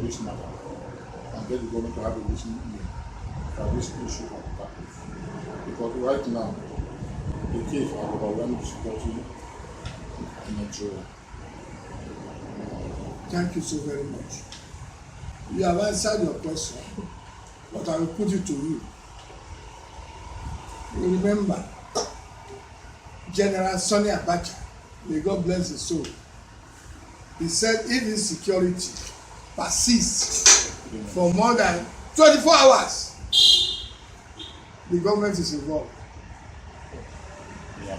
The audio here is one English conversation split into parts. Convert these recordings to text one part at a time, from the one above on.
this matter and get the government to have a listening ear for this issue of tactics. Because right now, the case of overwhelming security in Nigeria. Thank you so very much. You have answered your question, but I will put it to you. You remember General Sani Abacha, may God bless his soul. He said if insecurity persists for more than 24 hours, the government is involved. Yeah.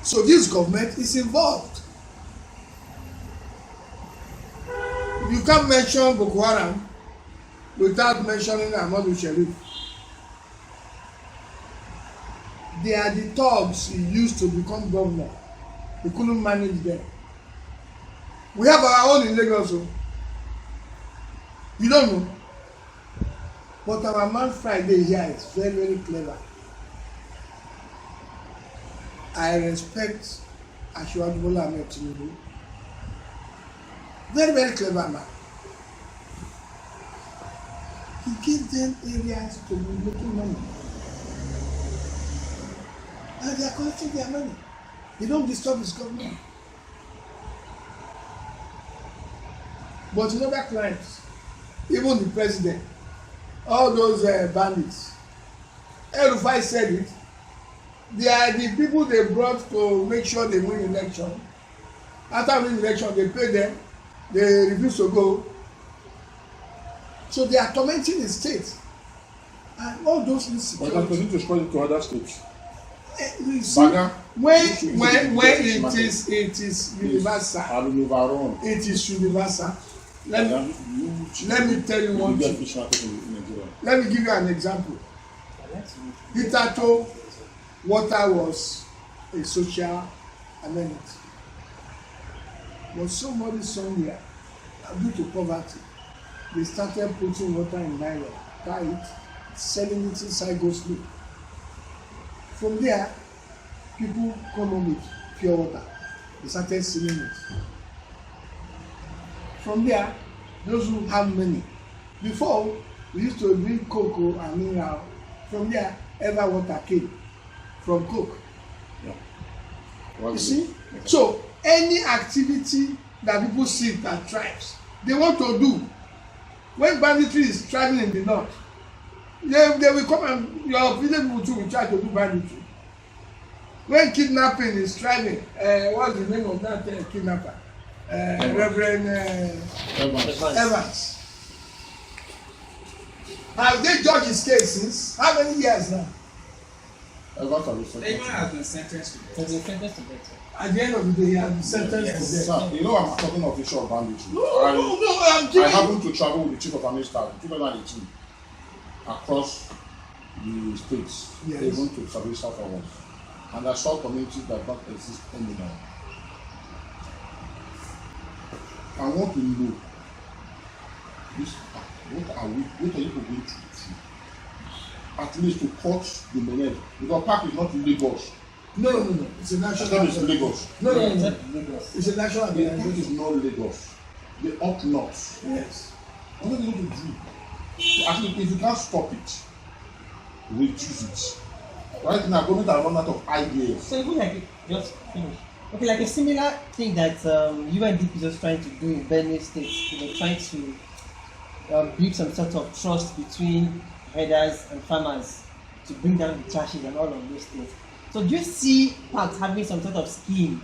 So this government is involved. You can't mention Boko Haram without mentioning Ahmadu Sharif. They are the thugs he used to become governor. He couldn't manage them. We have our own in Lagos. You don't know. But our man Friday here is very, very clever. I respect Asiwaju Bola Ahmed Tinubu. Very, very clever man. He gives them areas to be making money. And they are collecting their money. They don't disturb his government. But in other clients, even the president, all those bandits, El-Rufai said it, they are the people they brought to make sure they win election. After winning election, they pay them, they refuse to go. So they are tormenting the state. And all those insecurities. But they continue to spread it to other states. You see, when it is universal, it is universal. Let me tell you one thing. Let me give you an example. Hitherto, water was a social amenity. But somebody somewhere, due to poverty, they started putting water in nylon, tie it, selling it inside go sleep. From there, people come home with pure water. They started selling it. From there, those who have money. Before, we used to drink cocoa and mineral. From there, ever water came from Coke. Yeah. You see? So, any activity that people see that tribes, they want to do. When banditry is thriving in the north, they will come and your village people too will try to do banditry. When kidnapping is thriving, what's the name of that kidnapper? Reverend Evans. Have they judged his case since? How many years now? Evans has been sentenced to death. At the end of the day, he has been sentenced to death. Sir, you know I'm talking of issue of banditry. No, I'm kidding. I happened to travel with the chief of army staff in 2018 across the states, yes, even to South Southern, and I saw communities that don't exist anymore. I want to know this, what are you people going to do? At least to cut the money, because Pact is not in Lagos. No. It's a national. It's Lagos. No. It's a national. The Pact is not Lagos. The up north. Yes. What are they going to do? At least if you can't stop it, reduce it. Right now, government are run out of ideas. So even like just finish. Okay, like a similar thing that UNDP is just trying to do in Benue State, trying to build some sort of trust between herders and farmers to bring down the trashes and all of those things. So do you see Pact having some sort of scheme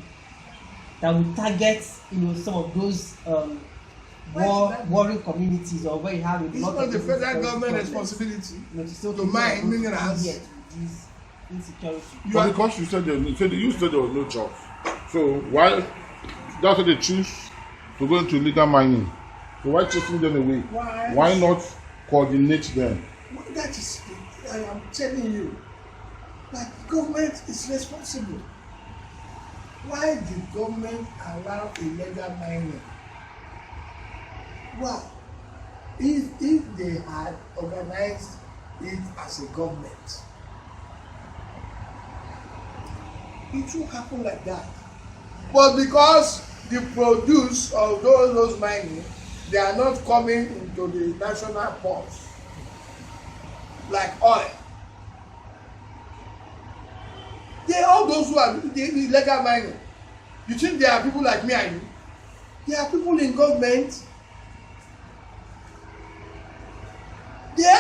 that will target, some of those warring communities, or where you have a lot of... It's not the federal government responsibility to mine minerals. Insecurity. But because you said there was no job, so why? That's why they choose to go into illegal mining. So why taking them away? Why not coordinate them? That is, I am telling you, that government is responsible. Why did government allow illegal mining? Well, if they had organized it as a government, it won't happen like that. But because the produce of those mining they are not coming into the national purse like oil. All those who are the illegal mining, you think there are people like me and you? There are people in government. There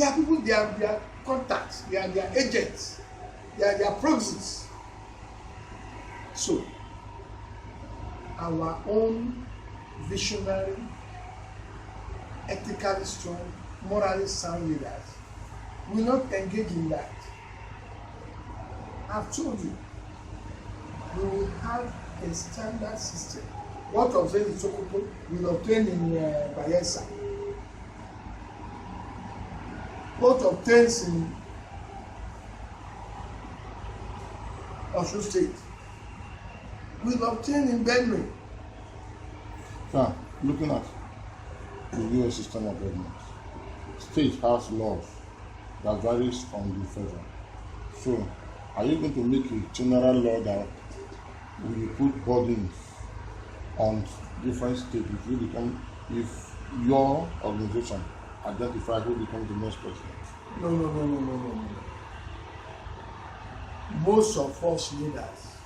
are people, they are contacts, they are their agents, they are their proxies. So, our own visionary, ethically strong, morally sound leaders will not engage in that. I've told you, we will have a standard system. What obtained in Sokoto will obtain in Bayelsa. What obtains in Osun State will obtain in Benue. Now, looking at the US system of government, state has laws that varies from the federal. So, are you going to make a general law that will put burdens on different states if your organization identify who becomes the next president? No. Most of us leaders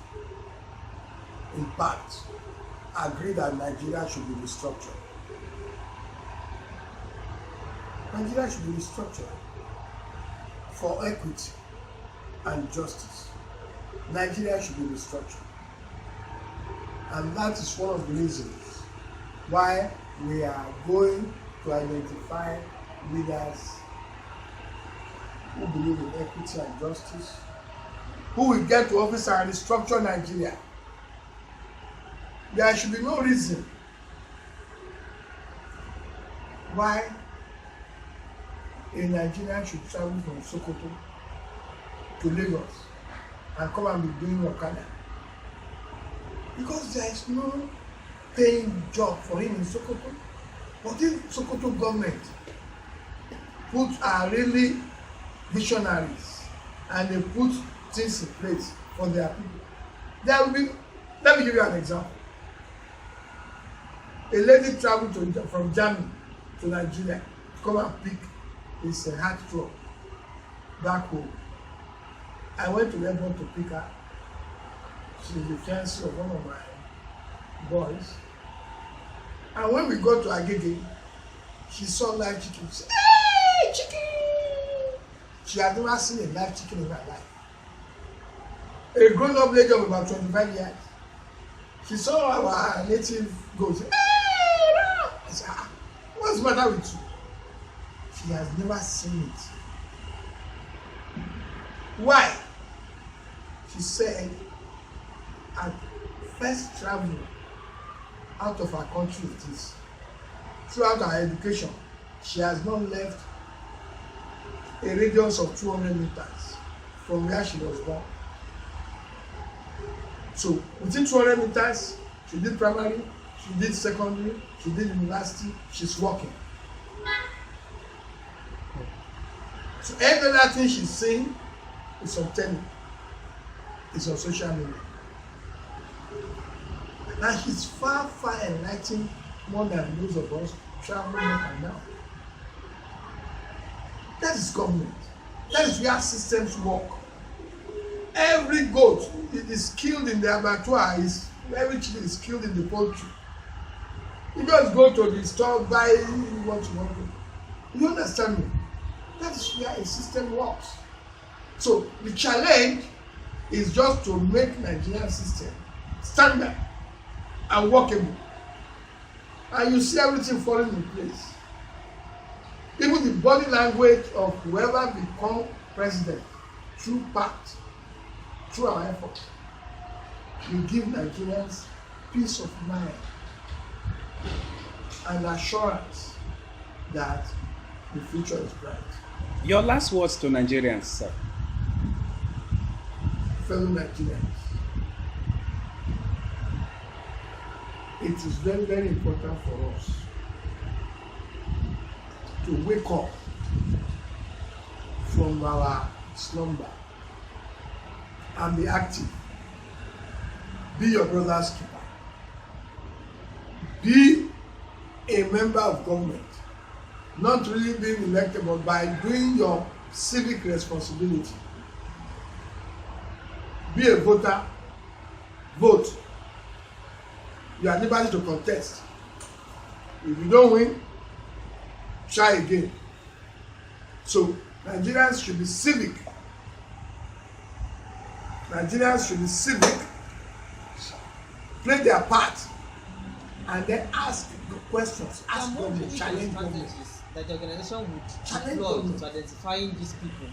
in Pact agree that Nigeria should be restructured. Nigeria should be restructured for equity and justice. Nigeria should be restructured. And that is one of the reasons why we are going to identify leaders who believe in equity and justice, who will get to office and restructure Nigeria. There should be no reason why a Nigerian should travel from Sokoto to Lagos and come and be doing Okada, because there is no paying job for him in Sokoto. But if Sokoto government are really visionaries and they put things in place for their people, there will be. Let me give you an example. A lady traveled from Germany to Nigeria to come and pick his heart truck back home. I went to the airport to pick her. She's the fiancée of one of my boys. And when we got to Agege, she saw live chicken. She said, "Hey, chicken!" She had never seen a live chicken in her life. A grown-up lady of about 25 years. She saw our native goat. Hey, no! I said, "What's the matter with you?" She has never seen it. Why? She said, at first travel out of her country, it is throughout her education, she has not left a radius of 200 meters from where she was born. So within 200 meters, she did primary, she did secondary, she did university, she's working. So every other thing she's saying is obtaining. It's on social media. And she's far enlightened more than those of us traveling up and down. That is government. That is where systems work. Every goat is killed in the abattoir, every chicken is killed in the poultry. You just go to the store, buy what you want to. You understand me? That is where a system works. So the challenge is just to make Nigerian system standard and workable. And you see everything falling in place. Even the body language of whoever become president through Pact, through our effort, will give Nigerians peace of mind and assurance that the future is bright. Your last words to Nigerians, sir. Fellow Nigerians, it is very important for us to wake up from our slumber and be active. Be your brother's keeper. be a member of government, not really being elected, but by doing your civic responsibility. Be a voter, vote. You are liberty to contest. If you don't win, try again. So Nigerians should be civic. Nigerians should be civic, play their part, and then ask questions, ask government, challenge government. That the organization would Challenge deploy government. to identifying these people.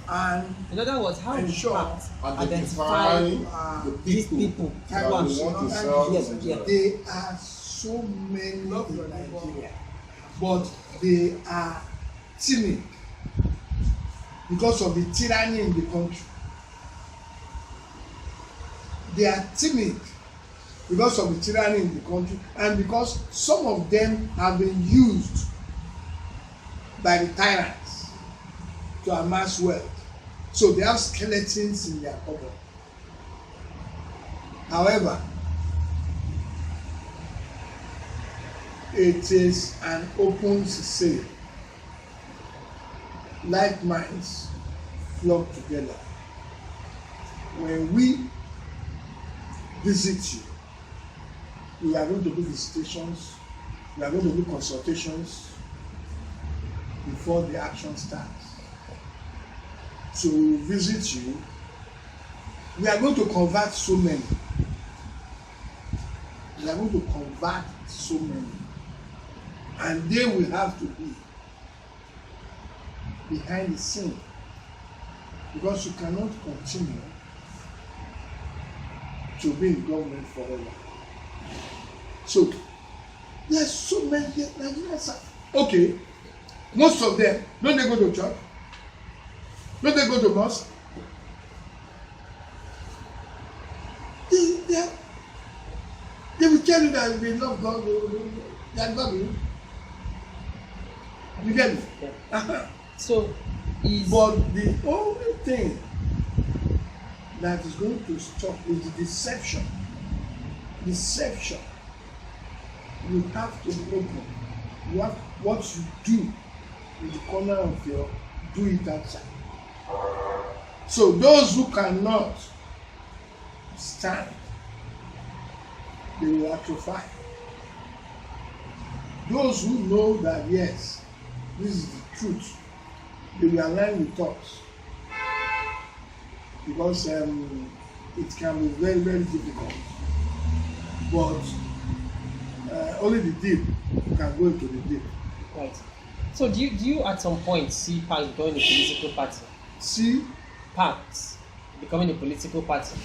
And In other words, how would ensure Pact Identify identify the these people people? that Type we of want to song. sell Yes, to yeah. Nigeria. there are so many in Nigeria, but they are timid because of the tyranny in the country. They are timid because of the tyranny in the country, and because some of them have been used by the tyrants to amass wealth. So they have skeletons in their cupboard. However, it is an open sale. Like minds flock together. When we visit you, we are going to do visitations, we are going to do consultations before the action starts. So we visit you, we are going to convert so many. We are going to convert so many. And they will have to be behind the scene, because you cannot continue to be in government forever. So there's so many Nigerians. Okay, most of them, don't they go to church? Don't they go to mosque? They will tell you that they love God, they are God. You get me? Yeah. So, But the only thing that is going to stop is the deception. Deception. You have to open what you do in the corner of your do it outside. So those who cannot stand, they will atrophy. Those who know that yes, this is the truth, they will align with us, because it can be very, very difficult. But only the deep can go into the deep. right. So do you at some point see Pact becoming a political party? See, Pact becoming a political party?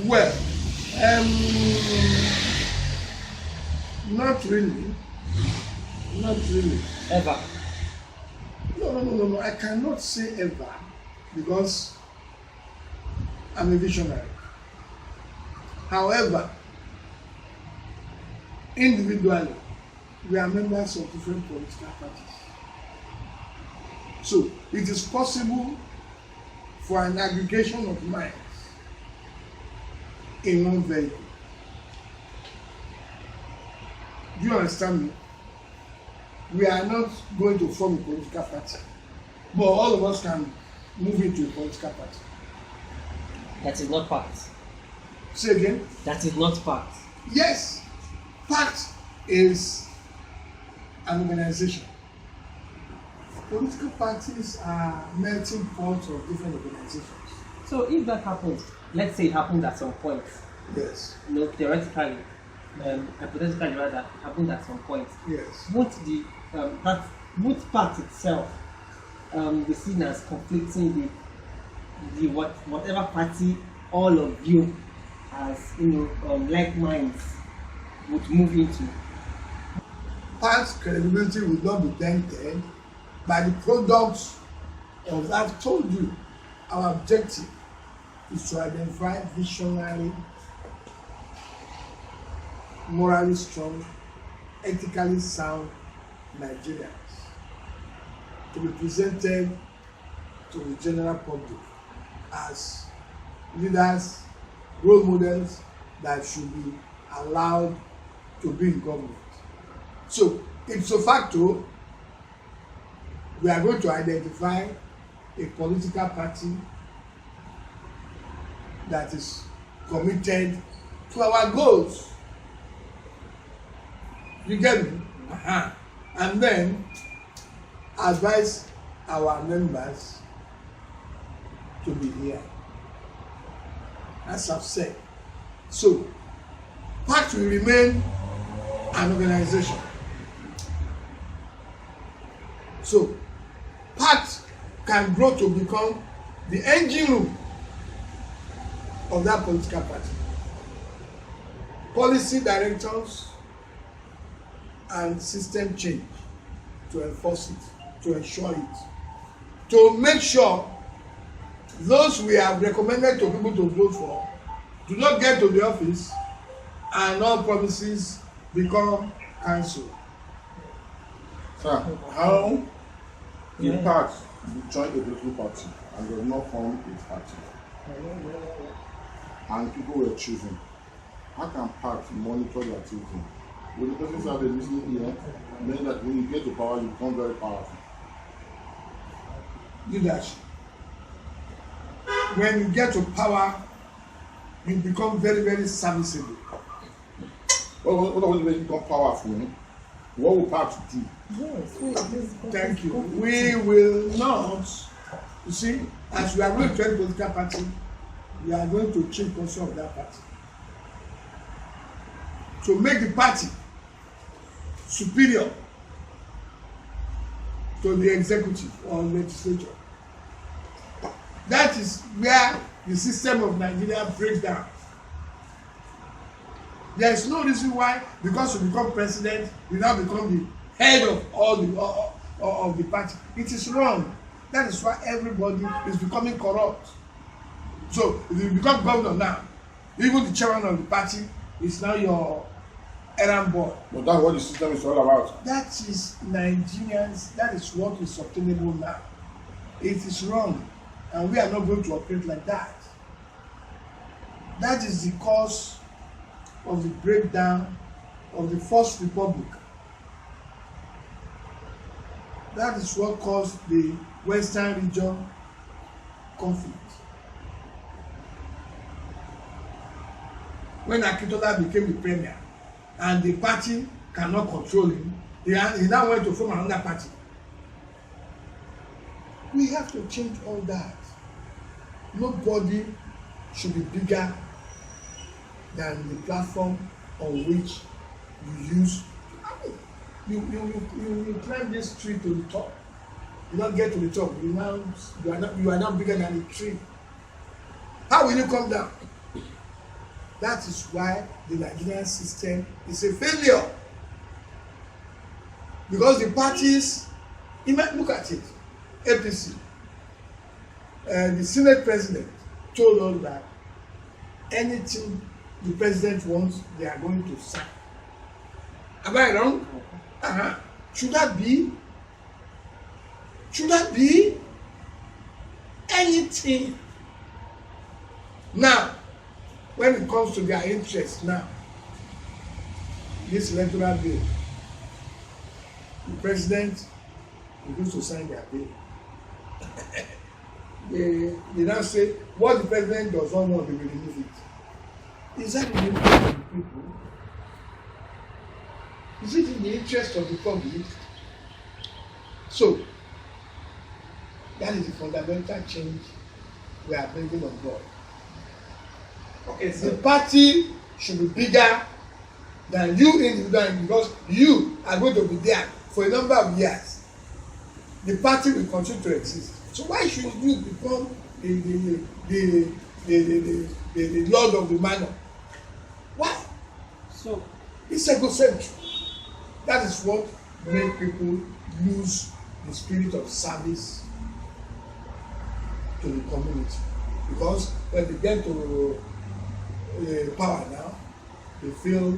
well, not really. Not really. Ever? No. I cannot say ever, because I'm a visionary. However, individually, we are members of different political parties. So it is possible for an aggregation of minds in one vehicle. Do you understand me? We are not going to form a political party, but all of us can move into a political party. That is not Pact. Say again? That is not Pact. Yes, Pact is an organization. Political parties are melting pots of different organizations. So if that happens, let's say it happened at some point, Yes, theoretically, hypothetically rather, it happened at some point, yes. would Pact itself be seen as conflicting the whatever party all of you as like minds would move into? Pact's credibility will not be dented by the products of, I've told you, our objective is to identify visionary, morally strong, ethically sound Nigerians to be presented to the general public as leaders, role models that should be allowed to be in government. So ipso facto, we are going to identify a political party that is committed to our goals. You get me? And then advise our members to be here. As I've said. So, Pact will remain an organization. So, Pact can grow to become the engine room of that political party. Policy directors and system change to enforce it, to ensure it, to make sure those we have recommended to people to vote for do not get to the office and all promises become cancelled. Sir, how in Pact you join a political party and does not form a party and people were chosen? How can Pact monitor the activity? When the person started listening here, means that when you get to power, you become very powerful. Leadership. When you get to power, you become very, very serviceable. What will make you become powerful? What will Pact do? Thank you. We will not, you see, as we are going to join political party, we are going to change control of that party. To make the party superior to the executive or legislature. That is where the system of Nigeria breaks down. There is no reason why, because you become president, you now become the head of all the party. It is wrong. That is why everybody is becoming corrupt. So if you become governor now, even the chairman of the party is now your errand boy. But that's what the system is all about. That is Nigerians, that is what is obtainable now. It is wrong, and we are not going to operate like that. That is the cause of the breakdown of the First Republic. That is what caused the Western region conflict. When Akintola became the premier and the party cannot control him, he now went to form another party. We have to change all that. Nobody should be bigger than the platform on which you use. You climb this tree to the top. You don't get to the top. You are now bigger than the tree. How will you come down? That is why the Nigerian system is a failure. Because the parties, you might look at it, APC, the Senate president told us that anything the president wants, they are going to sign. Am I wrong? Should that be? Should that be? Anything. Now, when it comes to their interest now, this electoral bill, the president refused to sign their bill. They now say what the president does not want, they will remove it. Is that in the interest of the people? Is it in the interest of the public? So, that is the fundamental change we are bringing on board. Okay, so the party should be bigger than you individually, because you are going to be there for a number of years. The party will continue to exist. So why should you become the lord of the manor? Why? So it's egocentric. That is what makes people lose the spirit of service to the community. Because when they get to power now, they feel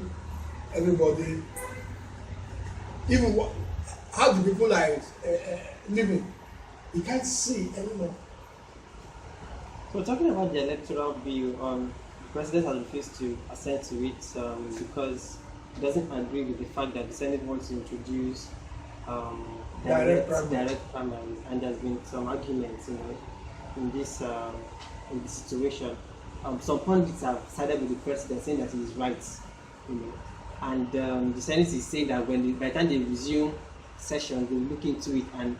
everybody, even how the people are living, you can't see anymore. So talking about the electoral bill, the president has refused to assent to it because doesn't agree with the fact that the Senate wants to introduce Direct primaries, and there's been some arguments, in this situation. Some pundits have sided with the president, saying that he is right, and the Senate is saying that by the time they resume session, they will look into it, and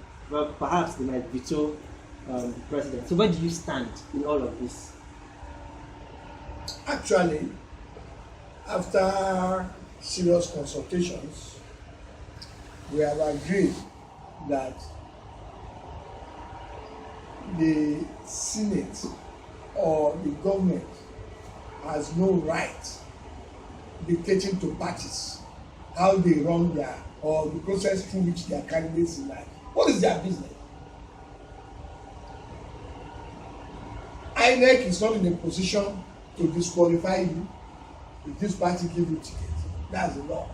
perhaps they might veto the president. So where do you stand in all of this? Actually, after serious consultations, we have agreed that the Senate or the government has no right dictating to parties how they run their, or the process through which their candidates elect. What is their business? INEC is not in a position to disqualify you if this party give you ticket. That's the law.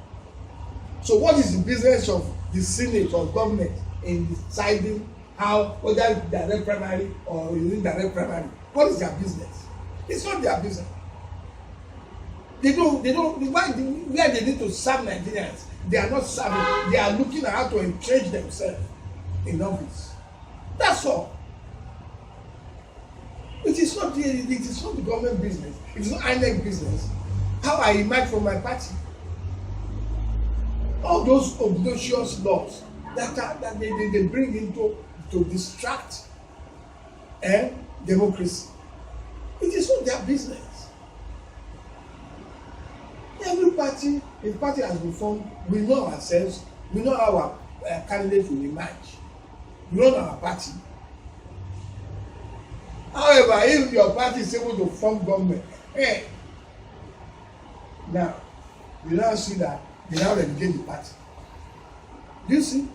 So what is the business of the Senate or government in deciding whether it's direct primary or indirect primary? What is their business? It's not their business. They don't, where they need to serve Nigerians, they are not serving. They are looking at how to entrench themselves in office. That's all. It is not the government business. It is not INEC business. How I emerge from my party. All those obnoxious laws that they bring into to distract democracy. It is not their business. Every party, if party has been formed, we know ourselves, we know how our candidates will emerge. We know our party. However, if your party is able to form government, now you now see that they now relegate the party. Do you see?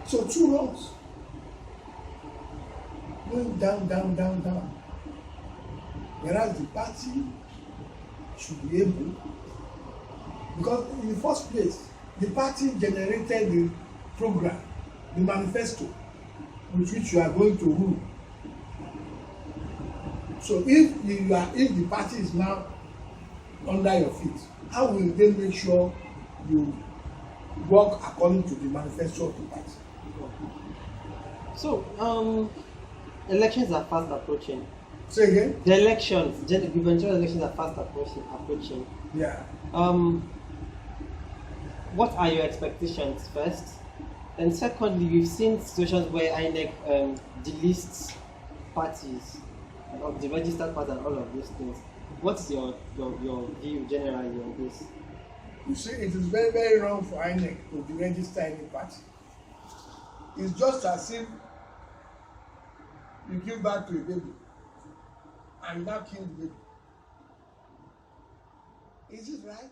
So two wrongs. Going down, down, down, down. Whereas the party should be able, because in the first place, the party generated the program, the manifesto, with which you are going to rule. So if the party is now under your feet, how will they make sure you work according to the manifesto of the party? So elections are fast approaching. Say again? The elections, the gubernatorial elections are fast approaching. Yeah. What are your expectations first? And secondly, we've seen situations where INEC delists parties, of the registered party and all of these things. What's your view generally on this? You see, it is very, very wrong for INEC to deregister any party. It's just as if you give birth to a baby and you now kill the baby. Is it right?